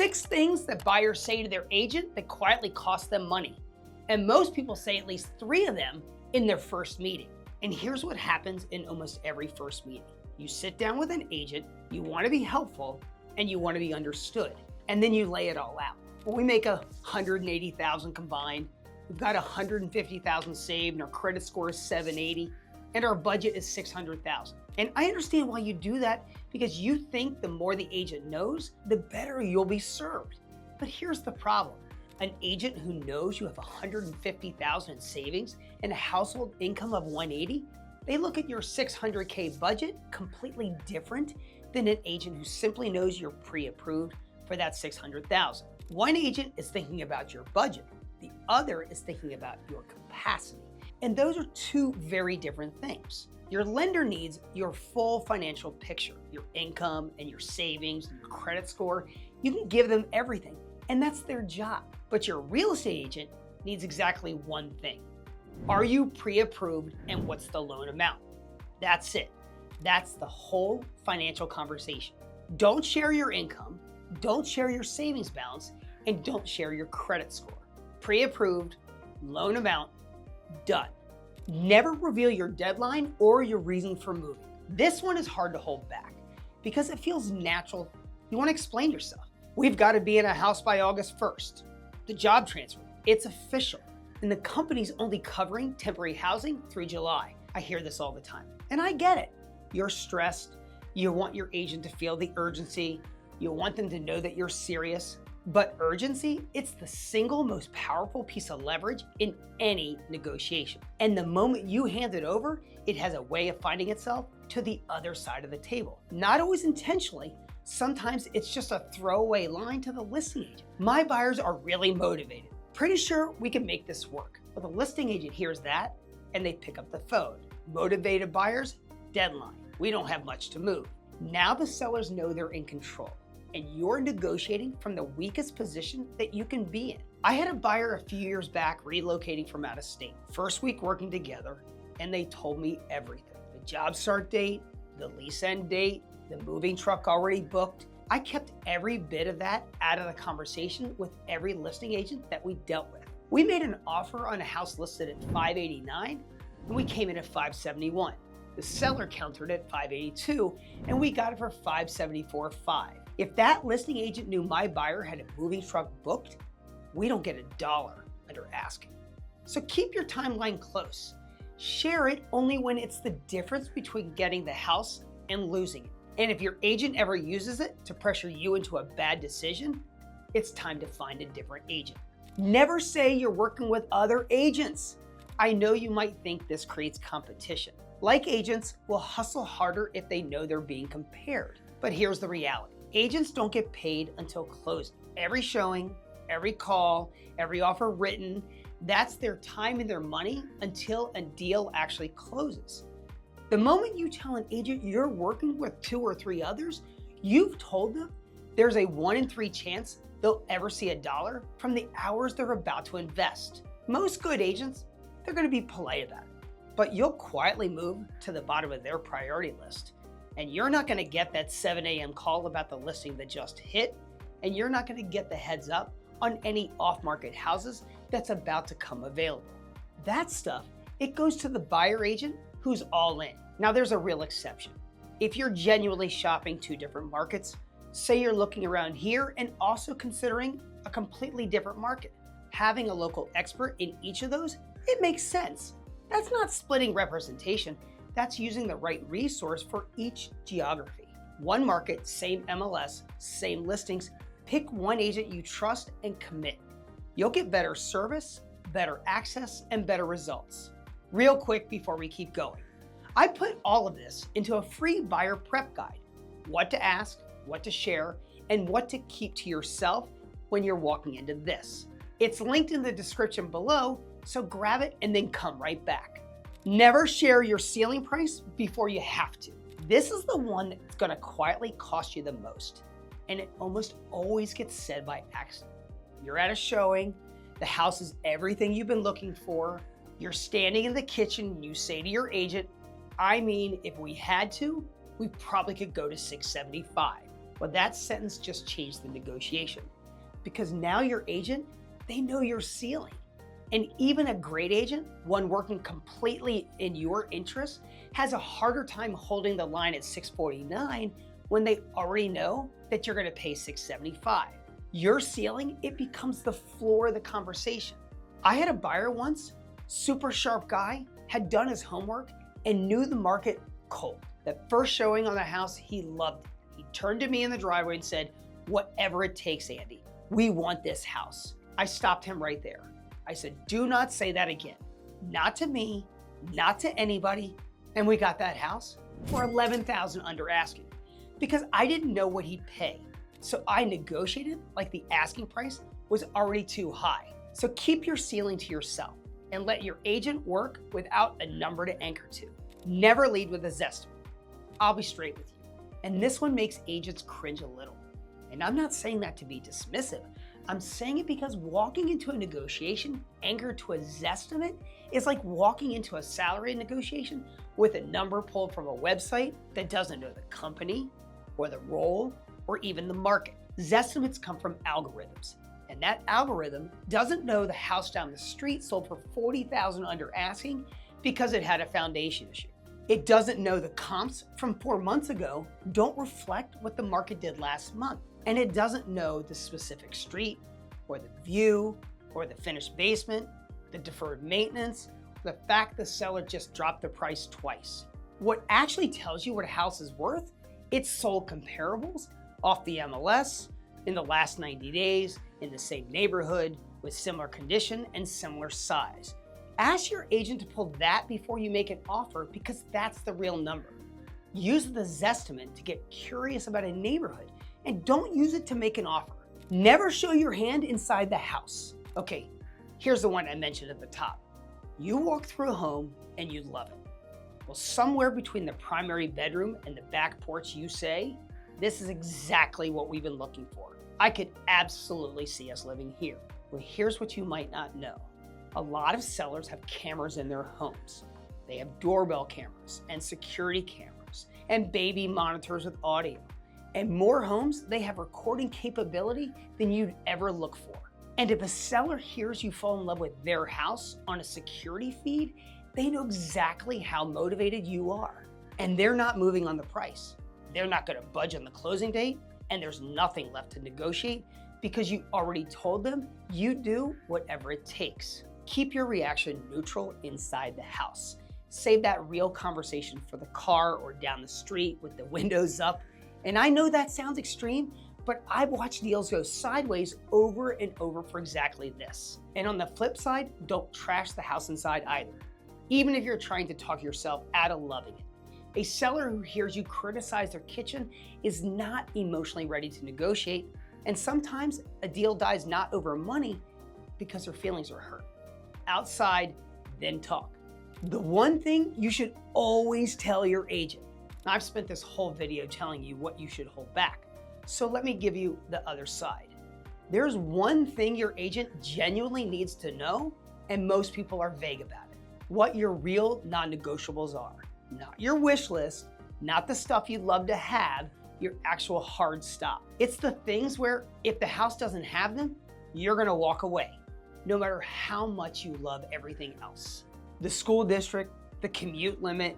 6 things that buyers say to their agent that quietly cost them money. And most people say at least 3 of them in their first meeting. And here's what happens in almost every first meeting. You sit down with an agent, you want to be helpful, and you want to be understood. And then you lay it all out. Well, we make $180,000 combined. We've got $150,000 saved, and our credit score is 780, and our budget is $600,000. And I understand why you do that, because you think the more the agent knows, the better you'll be served. But here's the problem. An agent who knows you have $150,000 in savings and a household income of $180,000, they look at your $600K budget completely different than an agent who simply knows you're pre-approved for that $600,000. One agent is thinking about your budget. The other is thinking about your capacity. And those are 2 very different things. Your lender needs your full financial picture, your income and your savings and your credit score. You can give them everything, and that's their job. But your real estate agent needs exactly one thing. Are you pre-approved, and what's the loan amount? That's it. That's the whole financial conversation. Don't share your income, don't share your savings balance, and don't share your credit score. Pre-approved, loan amount, done. Never reveal your deadline or your reason for moving. This one is hard to hold back because it feels natural. You want to explain yourself. We've got to be in a house by August 1st. The job transfer, it's official. And the company's only covering temporary housing through July. I hear this all the time. And I get it. You're stressed. You want your agent to feel the urgency. You want them to know that you're serious. But urgency, it's the single most powerful piece of leverage in any negotiation. And the moment you hand it over, it has a way of finding itself to the other side of the table. Not always intentionally. Sometimes it's just a throwaway line to the listing agent. My buyers are really motivated. Pretty sure we can make this work. But the listing agent hears that and they pick up the phone. Motivated buyers, deadline. We don't have much to move. Now the sellers know they're in control, and you're negotiating from the weakest position that you can be in. I had a buyer a few years back relocating from out of state. First week working together, and they told me everything. The job start date, the lease end date, the moving truck already booked. I kept every bit of that out of the conversation with every listing agent that we dealt with. We made an offer on a house listed at $589, and we came in at $571. The seller countered at $582, and we got it for $574.5. If that listing agent knew my buyer had a moving truck booked, we don't get $1 under asking. So keep your timeline close. Share it only when it's the difference between getting the house and losing it. And if your agent ever uses it to pressure you into a bad decision, it's time to find a different agent. Never say you're working with other agents. I know you might think this creates competition. Like agents will hustle harder if they know they're being compared. But here's the reality. Agents don't get paid until closing. Every showing, every call, every offer written, that's their time and their money until a deal actually closes. The moment you tell an agent you're working with 2 or 3 others, you've told them there's a 1 in 3 chance they'll ever see $1 from the hours they're about to invest. Most good agents, they're going to be polite about it, but you'll quietly move to the bottom of their priority list. And you're not going to get that 7 a.m. call about the listing that just hit, and you're not going to get the heads up on any off-market houses that's about to come available. That stuff, it goes to the buyer agent who's all in. Now there's a real exception. If you're genuinely shopping 2 different markets, say you're looking around here and also considering a completely different market, having a local expert in each of those, it makes sense. That's not splitting representation. That's using the right resource for each geography. One market, same MLS, same listings. Pick one agent you trust and commit. You'll get better service, better access, and better results. Real quick before we keep going, I put all of this into a free buyer prep guide. What to ask, what to share, and what to keep to yourself when you're walking into this. It's linked in the description below, so grab it and then come right back. Never share your ceiling price before you have to. This is the one that's gonna quietly cost you the most, and it almost always gets said by accident. You're at a showing, the house is everything you've been looking for, you're standing in the kitchen and you say to your agent, I mean, if we had to, we probably could go to $675. Well, that sentence just changed the negotiation because now your agent, they know your ceiling. And even a great agent, one working completely in your interest, has a harder time holding the line at $649 when they already know that you're going to pay $675. Your ceiling, it becomes the floor of the conversation. I had a buyer once, super sharp guy, had done his homework and knew the market cold. That first showing on the house, he loved it. He turned to me in the driveway and said, "Whatever it takes, Andy, we want this house." I stopped him right there. I said, "Do not say that again. Not to me, not to anybody." And we got that house for $11,000 under asking because I didn't know what he'd pay. So I negotiated like the asking price was already too high. So keep your ceiling to yourself and let your agent work without a number to anchor to. Never lead with a Zestimate. I'll be straight with you. And this one makes agents cringe a little. And I'm not saying that to be dismissive. I'm saying it because walking into a negotiation anchored to a Zestimate is like walking into a salary negotiation with a number pulled from a website that doesn't know the company or the role or even the market. Zestimates come from algorithms, and that algorithm doesn't know the house down the street sold for $40,000 under asking because it had a foundation issue. It doesn't know the comps from 4 months ago don't reflect what the market did last month. And it doesn't know the specific street or the view or the finished basement, the deferred maintenance, the fact the seller just dropped the price twice. What actually tells you what a house is worth, it's sold comparables off the MLS in the last 90 days in the same neighborhood with similar condition and similar size. Ask your agent to pull that before you make an offer because that's the real number. Use the Zestimate to get curious about a neighborhood and don't use it to make an offer. Never show your hand inside the house. Okay, here's the one I mentioned at the top. You walk through a home and you love it. Well, somewhere between the primary bedroom and the back porch, you say, "This is exactly what we've been looking for. I could absolutely see us living here." Well, here's what you might not know. A lot of sellers have cameras in their homes. They have doorbell cameras and security cameras and baby monitors with audio. And more homes, they have recording capability than you'd ever look for. And if a seller hears you fall in love with their house on a security feed, they know exactly how motivated you are. And they're not moving on the price. They're not going to budge on the closing date, and there's nothing left to negotiate because you already told them you do whatever it takes. Keep your reaction neutral inside the house. Save that real conversation for the car or down the street with the windows up. And I know that sounds extreme, but I've watched deals go sideways over and over for exactly this. And on the flip side, don't trash the house inside either, even if you're trying to talk yourself out of loving it. A seller who hears you criticize their kitchen is not emotionally ready to negotiate, and sometimes a deal dies not over money because their feelings are hurt. Outside, then talk. The one thing you should always tell your agent. I've spent this whole video telling you what you should hold back, so let me give you the other side. There's one thing your agent genuinely needs to know, and most people are vague about it. What your real non-negotiables are. Not your wish list, not the stuff you'd love to have, your actual hard stop. It's the things where if the house doesn't have them, you're gonna walk away, no matter how much you love everything else. The school district, the commute limit,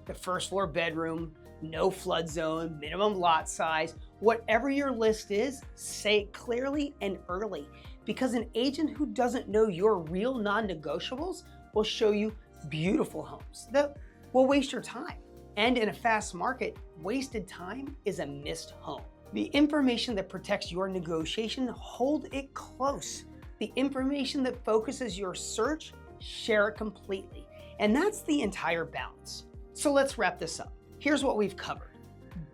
the first floor bedroom, no flood zone, minimum lot size, whatever your list is, say it clearly and early, because an agent who doesn't know your real non-negotiables will show you beautiful homes that will waste your time. And in a fast market, wasted time is a missed home. The information that protects your negotiation, hold it close. The information that focuses your search, share it completely. And that's the entire balance. So let's wrap this up. Here's what we've covered.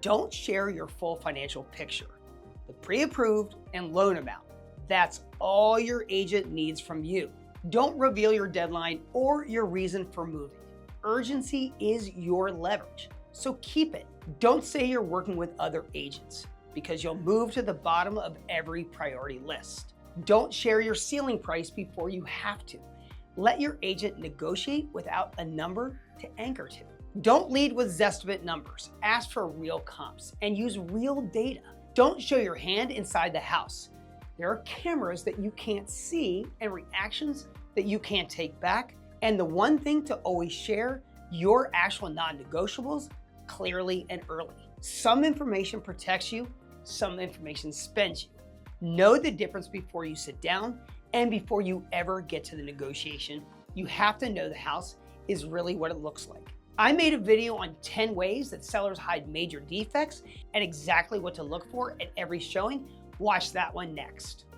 Don't share your full financial picture. The pre-approved and loan amount. That's all your agent needs from you. Don't reveal your deadline or your reason for moving. Urgency is your leverage, so keep it. Don't say you're working with other agents because you'll move to the bottom of every priority list. Don't share your ceiling price before you have to. Let your agent negotiate without a number to anchor to. Don't lead with Zestimate numbers. Ask for real comps and use real data, Don't show your hand inside the house. There are cameras that you can't see and reactions that you can't take back. And the one thing to always share your actual non-negotiables clearly and early. Some information protects you, some information spends you. Know the difference before you sit down and before you ever get to the negotiation. You have to know the house is really what it looks like. I made a video on 10 ways that sellers hide major defects and exactly what to look for at every showing. Watch that one next.